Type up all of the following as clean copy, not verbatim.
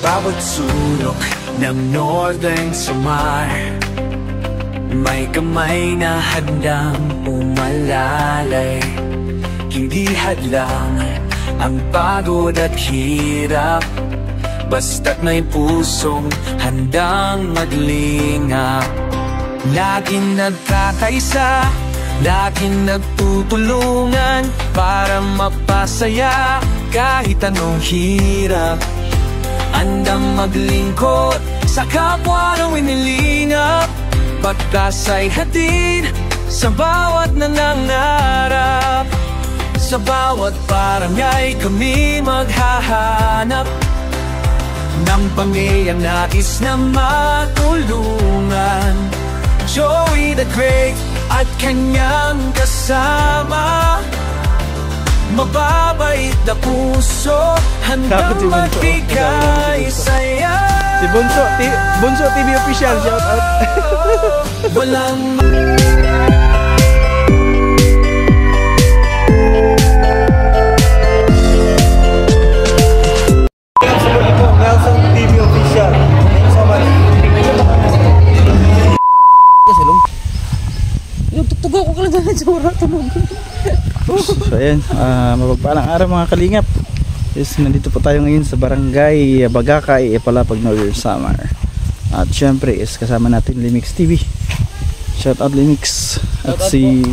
bawat sulok ng Northern Samar, may kamay na handang umalalay. Hindi hadlang ang pagod at hirap, basta't may pusong handang maglingap. Laging nagkakaisa, laging nagtutulungan para mapasaya kahit anong hirap. Andang maglingkod sa kapwa ng winilingap, pagkasay hatid sa bawat nangangarap. Sa bawat barangay kami maghahanap ng pamilyang nais na matulungan. Joey the Great at kanyang kasama, mababait na puso, handang magbigay saya. Si Bunso TV Official, shout out. Walang Nelson TV Official. Thank you so much. Kasilong. Yung tutugaw ko lang sa sura tunog. So ayan, mapagpalang araw mga kalingap. Yes, nandito po tayo ngayon sa barangay Bagakay, Ipalapag, Northern Samar. At syempre is kasama natin Limix TV. Shout out Limix. At si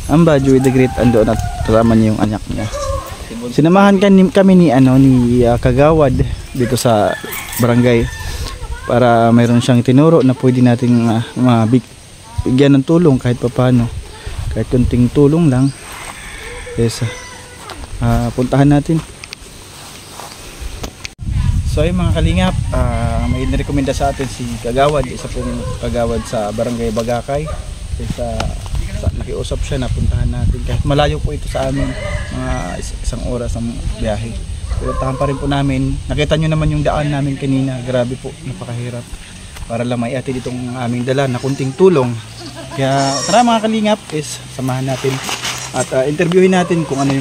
Amba Joey the Great andoon at kasama niya yung anak niya. Sinamahan kami ni Kagawad dito sa barangay para mayroon siyang tinuro na pwede nating mabigyan ng tulong kahit papaano, kahit kunting tulong lang. Yes, puntahan natin. So ay mga kalingap, may nirekomenda sa atin si Kagawad, isa pong kagawad sa barangay Bagakay. Nakiusap siya na puntahan natin kahit malayo po ito sa amin, mga isang oras ang biyahe. Pero tahan pa rin po namin. Nakita nyo naman yung daan namin kanina, grabe po, napakahirap. Para lang may atid itong aming dala na kunting tulong. Kaya tara mga kalingap, is samahan natin at interviewin natin kung ano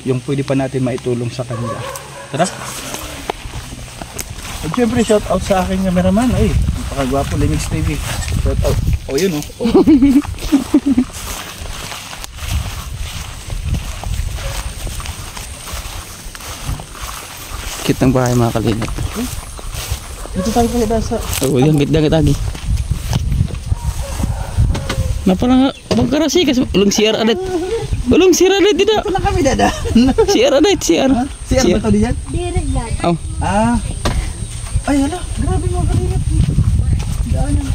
yung pwede pa natin maitulong sa kanila. Tara. At syempre shout out sa aking cameraman, ay napakagwapo, Limix TV. Shout out. Oh yun oh. Kit ng bahay mga kalingap. Dito tayo pala sa Yung git agi. Na parang magkarasi kasi ulong CR adet. Ulong CR adet tidak. Ito lang kami dada. CR adet CR. CR ba ito diyan? Direct lang. Oh. Ay hala, grabe mga kalingap. Daanan.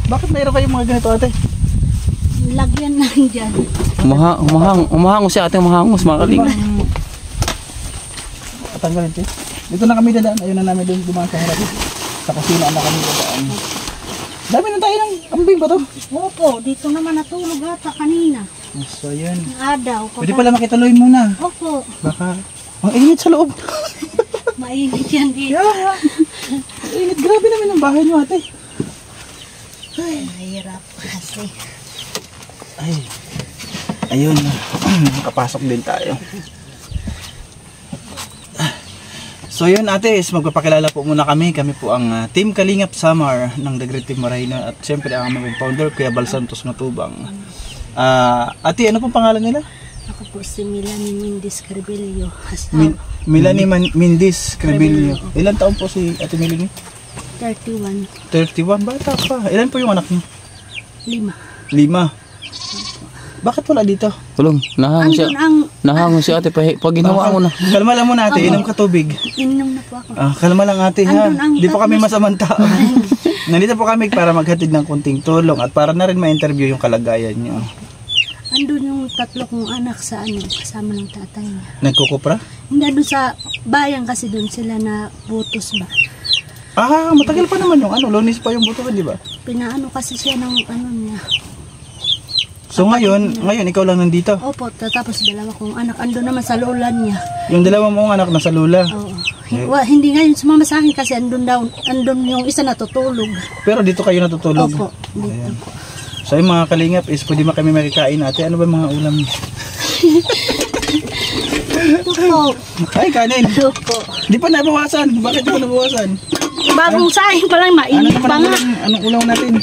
Bakit mayroon kayong mga ganito ate? Lagyan lang dyan. Umahangos si ate, umahangos mga kalingap. Tanggalin ito. Dito na kami dadaan. Ayun na namin doon dumaan sa harap. Sa kusina na kami dadaan. Dami na tayo ng ambing ba to? Opo, dito naman natulog ata kanina. So yun. Adaw. Pwede pala makituloy muna. Opo. Baka ang init sa loob. Mainit yan dito. Yeah. Init. Grabe naman ang bahay nyo ate. Ay, mahirap kasi. Ay. Ayun. Nakapasok din tayo. So yun ate, magpapakilala po muna kami. Kami po ang Team Kalingap Samar ng The Great Team Marina. At syempre ang aming founder, Kuya Bal Santos Matubang. Ate, ano pong pangalan nila? Ako po si Melanie Mindis Carbillo. Melanie Mindis Carbillo. Ilan taon po si Ate Melanie? 31. 31? Bata pa. Ilan po yung anak niyo? 5. 5. Bakit wala dito? Ulong, nahangos si ate pag ginawa mo na. Kalma lang muna ate, inom ka tubig. Inom na po ako. Kalma lang ate ha. Hindi po kami masamang tao. Nandito po kami para maghatid ng kunting tulong at para na rin ma-interview yung kalagayan niyo. Andun yung 3 kong anak sa kasama ng tatay niya. Nagkukupra? Hindi, doon sa bayan kasi doon sila na butos ba. Matagal pa naman yung lunis pa yung buto, di ba? Pinaano kasi siya ng niya. So ngayon ikaw lang nandito? Opo, tapos 2 kong anak andun naman sa lola niya. Yung 2 mong anak nasa lula? Oo. Hindi ngayon sumama sa akin kasi andun yung isa natutulog. Pero dito kayo natutulog? Opo, dito po. So yung mga kalingap is pwede kami makikain ate. Ano ba mga ulam? Ito po. Ay, kanin. Ito po. Di pa nabawasan. Bakit di pa nabawasan? Bagong saing pa lang, Ano mainit naman pa nga. anong ulaw natin?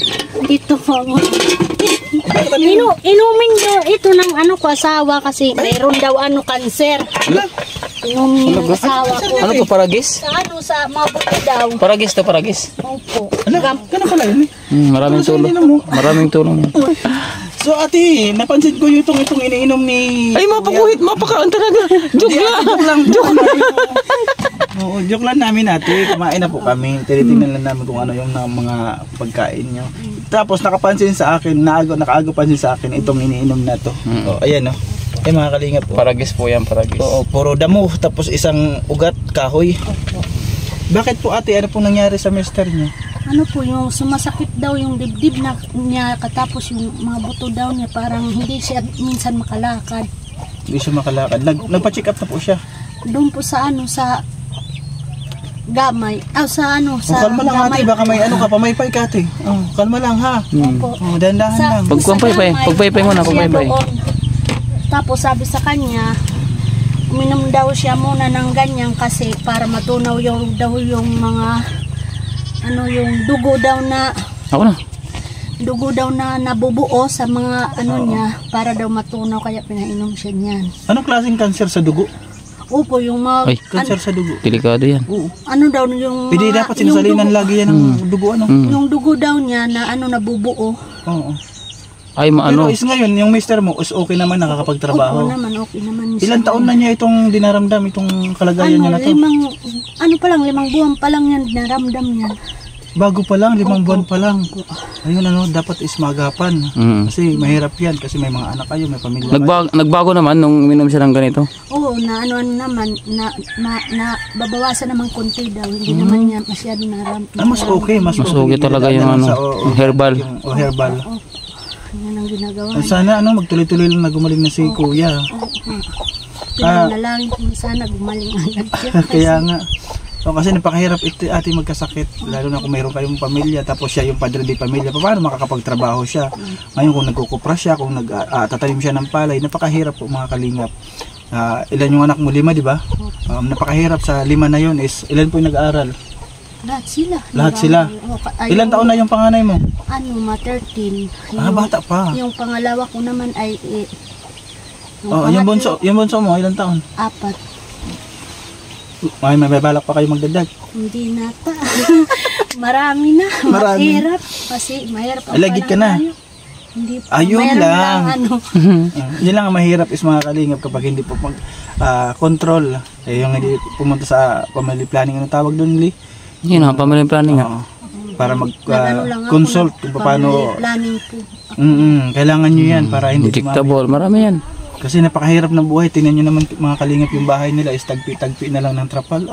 Ito po. Inumin nyo ito ng ano ko asawa kasi mayroon daw ano kanser. Wala. Inumin ng asawa ko. Ano to, paragis? Sa ano sa mabuti daw. Paragis to, paragis. Opo. Ano? Ganun pala yun eh. Maraming tulong. Maraming tulong. So ate, napansin ko yung itong iniinom ni... Ay, mapakuhit, mapakaan talaga. Joke lang. Joke lang. Oo, joke lang namin ate. Kumain na po kami. Tinitingnan lang namin kung ano yung mga pagkain nyo. Tapos nakapansin sa akin, nakaago pansin sa akin itong iniinom na to. Oh, ayan o. Ay mga kalingap po. Paragis po yan, paragis. Oo, puro damo. Tapos isang ugat, kahoy. Bakit po ate, ano pong nangyari sa mister nyo? Ano po yung sumasakit daw yung dibdib na niya katapos yung mga buto daw niya parang hindi siya minsan makalakad. Hindi siya makalakad. Nagpa-check up na po siya. Doon po sa ano sa gamay. Sa ano sa Kalma lang ate, baka may ano ka, pamaypay ka ate. Oh, kalma lang ha. Opo. Oh, dahan-dahan lang. Pagpaypay muna, pagpaypay. Tapos sabi sa kanya, uminom daw siya muna ng ganyan kasi para matunaw yung mga ano yung dugo daw na nabubuo sa mga ano niya para daw matunaw kaya pinainom siya niyan. Anong klaseng cancer sa dugo? Opo, yung mga Cancer sa dugo. Delikado yan. Oo. ano daw yung Pwede dapat sinusalinan lagi yan ng dugo ano. yung dugo daw niya na ano nabubuo. Oo. Ay, Pero is ngayon, yung mister mo is okay naman nakakapagtrabaho. Opo naman, okay naman. Ilang taon na niya itong dinaramdam, itong kalagayan niya na to? 5 buwan pa lang yan naramdam niya. Bago pa lang, 5 buwan pa lang. Ayun ano, dapat is magapan. Kasi mahirap yan, kasi may mga anak kayo, may pamilya kayo. Nagbago naman nung uminom siya ng ganito? Oo, na ano naman, na babawasan naman konti daw. Hindi naman niya masyado naramdaman. Mas okay, mas okay talaga yung ano, yung herbal. O herbal. Yan ang ginagawa. Sana ano, magtuloy-tuloy lang na gumaling na si kuya. Pinanalangin ko sana gumaling agad siya. Kaya nga. So, kasi napakahirap ito ate magkasakit, lalo na kung mayroon kayong pamilya, tapos siya yung padre di pamilya, paano makakapagtrabaho siya? Ngayon kung nagkukupra siya, kung tatanim siya ng palay, napakahirap po mga kalingap. Ilan yung anak mo? 5, di ba? Napakahirap sa 5 na yun is, ilan po yung nag-aaral? Lahat sila. Lahat sila? Ilan taon na yung panganay mo? Ano, 13. Bata pa. Yung pangalawa ko naman ay yung bunso mo, ilan taon? 4. May balak pa kayo magdadag? Hindi na ta. Marami na. Mahirap. Kasi mahirap. Alagid ka na. Hindi po. Ayun lang. Ano. Yun lang ang mahirap is mga kalingap kapag hindi po control. Yung hindi pumunta sa family planning. Anong tawag doon, Lee? Yun ang family planning nga. Para mag-consult kung paano. Planning po. Kailangan nyo yan para hindi Injectable, marami yan. Kasi napakahirap ng buhay. Tingnan nyo naman mga kalingap yung bahay nila is tagpi-tagpi na lang ng trapal.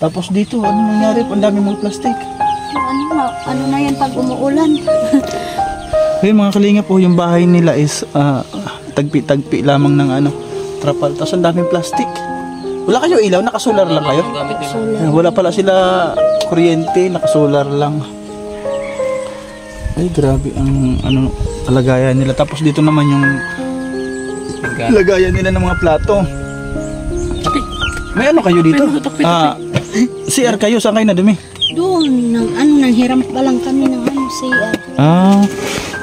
Tapos dito, ano nangyari? Ang dami mga plastic. Ano na yan pag umuulan? Yung mga kalingap po, yung bahay nila is tagpi-tagpi lamang ng trapal. Tapos ang daming plastic. Wala kayo ilaw? Nakasolar lang kayo? Wala pala sila kuryente, nakasolar lang. Ay grabe ang kalagayan nila. Tapos dito naman yung lagayan nila ng mga plato. May ano kayo dito? CR kayo, saan kayo na dumi? Doon, nang hiram pa lang kami ng CR.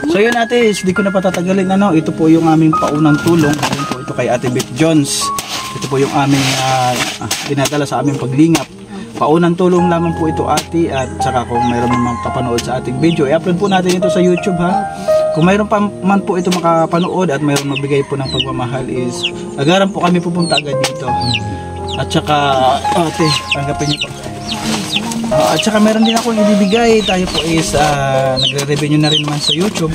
So yun ate, hindi ko na patatagalin. Ito po yung aming paunang tulong. Ito kay Ate Beth Jones. Ito po yung aming dinadala sa aming paglingap. Paunang tulong lamang po ito ate, at saka kung mayroon naman kapanood sa ating video, i-upload po natin ito sa YouTube ha. Kung mayroon pa man po ito makapanood at mayroon magbigay po ng pagmamahal is agaran po kami pupunta agad dito. At saka ate, tanggapin niyo po. At saka meron din akong ibibigay. Tayo po is nagre-revenue na rin naman sa YouTube.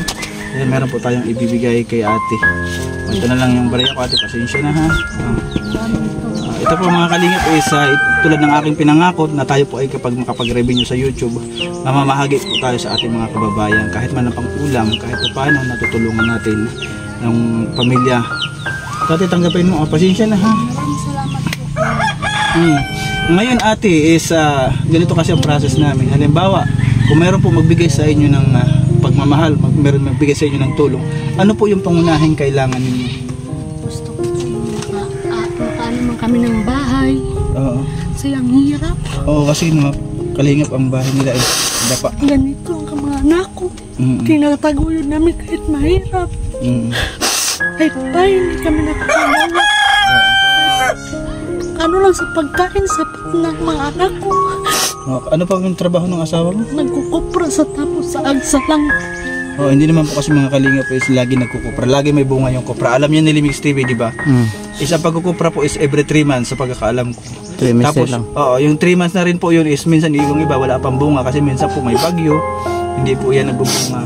Ayan, meron po tayong ibibigay kay ate. Ito na lang yung bariya ko ate, pasensya na ha. Ito po mga kalingap is tulad ng aking pinangako na tayo po ay kapag makapag-revenue sa YouTube, mamamahagi po tayo sa ating mga kababayan kahit man ang pang-ulam, kahit paano natutulungan natin ng pamilya. Ate, tanggapin mo, pasensya na ha. Maraming salamat po. Ngayon ate is ganito kasi ang process namin. Halimbawa, kung meron po magbigay sa inyo ng pagmamahal, meron magbigay sa inyo ng tulong, ano po yung pangunahing kailangan ninyo? Gusto ko namin ng bahay. Oo. Sayang hirap. Oo, kasi mga kalingap ang bahay nila ay dapa. Ganito ang mga anak ko. Mm. Tinataguyod namin kahit mahirap. Mm. Kahit pa hindi kami nakakalawa. Ano lang sa pagkain, sapat ng mga anak ko. Ano pa yung trabaho ng asawa mo? Nagkukupra sa tapos sa agsa lang. Oh, hindi naman po kasi mga kalingap is lagi nagkukupra. Lagi may bunga yung kupra. Alam niyo ni Limix TV, di ba? Isang pagkukupra po is every 3 months sa pagkakaalam ko. 3 months Tapos, lang. oo, yung 3 months na rin po yun is minsan yung iba wala pang bunga kasi minsan po may bagyo. Hindi po yan nagbubunga.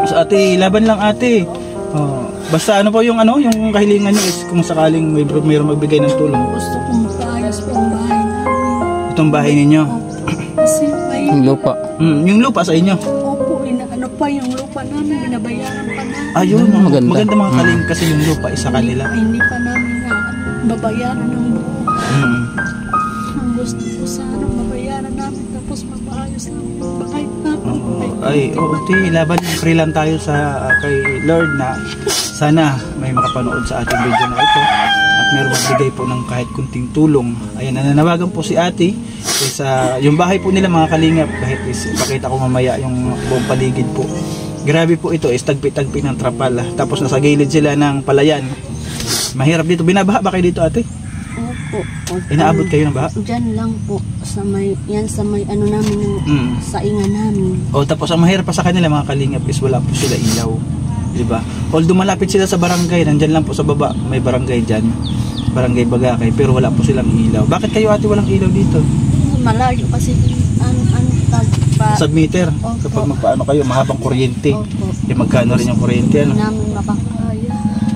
So ate, laban lang ate. Oh, basta ano po yung kahilingan niyo is kung sakaling mayroong magbigay ng tulong. Gusto kong maayos po ang bahay namin. Itong bahay ninyo. Kasi may Yung lupa. Yung lupa sa inyo. opo, ano pa yung lupa namin, binabayaran pa namin. Ayun, Maganda. maganda mga kaling kasi yung lupa is sa kanila. Hindi pa namin na babayaran ng buo. Ang gusto ko sana mabayaran namin tapos mapaayos namin yung bahay namin. Ay, oo, laban pray lang tayo sa kay Lord na sana may makapanood sa ating video na ito at meron magbigay po ng kahit kunting tulong. Ayan, nananawagan po si ate is, yung bahay po nila mga kalingap, kahit is ipakita ko mamaya yung buong paligid po. Grabe po ito, is tagpi-tagpi ng trapal. Tapos nasa gilid sila ng palayan. Mahirap dito. Binabaha ba kayo dito ate? Opo. Inaabot kayo ng baha? Diyan lang po sa may ano namin yung saingan namin. O tapos ang mahirap pa sa kanila mga kalingap is wala po sila ilaw, di ba? Although malapit sila sa barangay, nandyan lang po sa baba, may barangay dyan, barangay Bagakay, pero wala po silang ilaw. Bakit kayo ate walang ilaw dito? Malayo kasi Submeter, Opo. kapag magpaano kayo, mahabang kuryente. Opo. Magkano rin yung kuryente, ano? Hindi namin makakaya.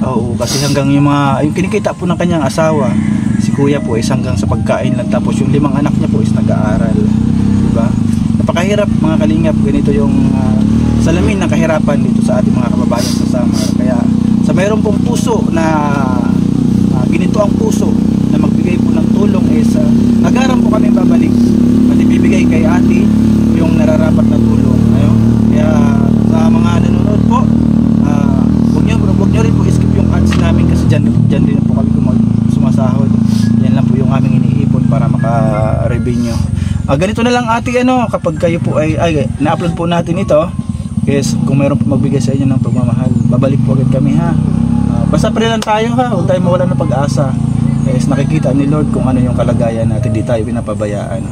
Oo, kasi hanggang yung kinikita po ng kanyang asawa, si kuya po is hanggang sa pagkain lang, tapos yung 5 anak niya po is nag-aaral, di ba? Napakahirap mga kalingap, ganito yung salamin ng kahirapan dito sa ating mga kababayan sa Samar. Kaya sa mayroon pong puso na ginito ang puso na magbigay po ng tulong is agaran po kami babalik at ibibigay kay ate yung nararapat na tulong. Ayun. Kaya sa mga nanonood po, wag nyo rin po skip yung ads namin kasi dyan din po kami sumasahod. Yan lang po yung aming iniipon para maka-revenue. Ganito na lang ate, kapag kayo po ay na-upload po natin ito, yes, kung mayroon po magbigay sa inyo ng pagmamahal, babalik po agad kami ha. Basta pray lang tayo ha, huwag tayo mawala ng pag-asa. Yes, nakikita ni Lord kung ano yung kalagayan natin, di tayo pinapabayaan.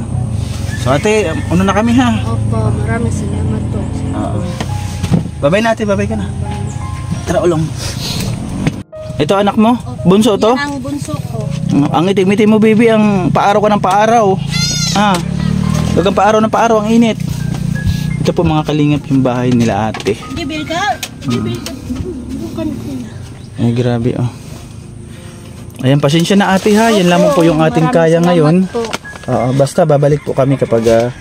So ate, na kami ha. Opo, maraming salamat po. Babay na ate, babay ka na. Tara ulong. Ito anak mo? Bunso to? Yan ang bunso ko. Ang itim-itim mo baby, ang paaraw ka ng paaraw. Bagang paaraw ng paaraw, ang init. Ito po mga kalingap yung bahay nila ate. Gibil ka? Gibil ka? Bukan ko. Ay grabe oh. Ayan, pasensya na ate ha. Yan lamang po yung ating kaya ngayon. Basta babalik po kami kapag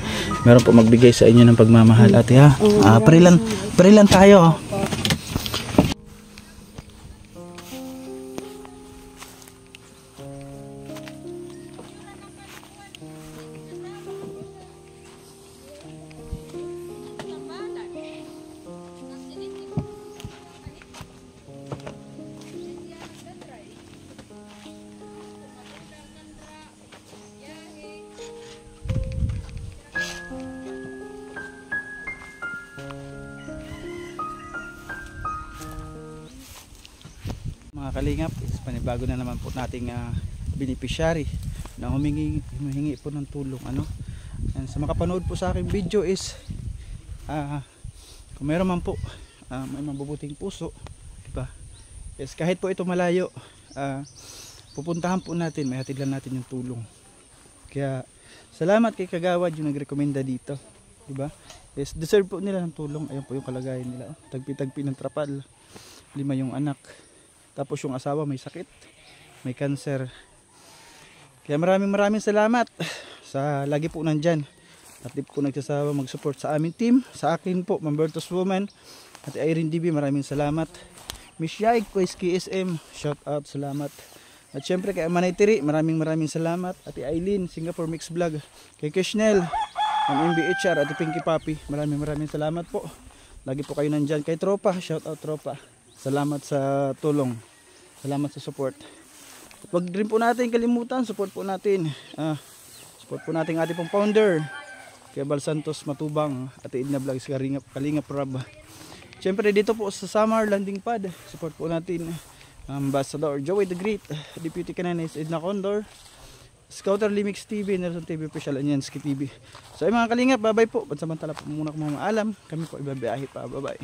meron po magbigay sa inyo ng pagmamahal ate ha. Pray lang tayo. Mga kalingap, panibago na naman po nating beneficiary na humingi po ng tulong. And sa makapanood po sa aking video is kung meron man po may mabubuting puso, diba? Yes, kahit po ito malayo, pupuntahan po natin, may hatid lang natin yung tulong. Kaya salamat kay Kagawad yung nagrekomenda dito, diba? Yes, deserve po nila ng tulong. Ayun po yung kalagayan nila, tagpi-tagpi ng trapal, 5 yung anak. Tapos yung asawa may sakit, may cancer. Kaya maraming salamat sa lagi po nandyan. At di po nagsasawa mag-support sa aming team. Sa akin po, Mambertos Woman. At Irene DB, maraming salamat. Miss Yaig, Quest KSM, shout out, salamat. At syempre kay Manay Tiri, maraming salamat. At Aileen, Singapore Mix Vlog. Kay Kishnel, ang MBHR, at Pinky Papi, maraming salamat po. Lagi po kayo nandyan. Kay Tropa, shout out Tropa. Salamat sa tulong. Salamat sa support. Wag rin po natin kalimutan, support po natin ating pong founder kay Bal Santos Matubang, Ate Edna Vlogs, Kalingap Rab. Siyempre dito po sa Samar Landing Pad, support po natin Ambassador Joey the Great, Deputy Cananis Edna Condor, Scouter Limix TV, Nelson TV Official, Anyanski TV. So ay mga kalingap, bye bye po. Pansamantala po muna kung maalam, kami po ibabiyahe pa, bye bye.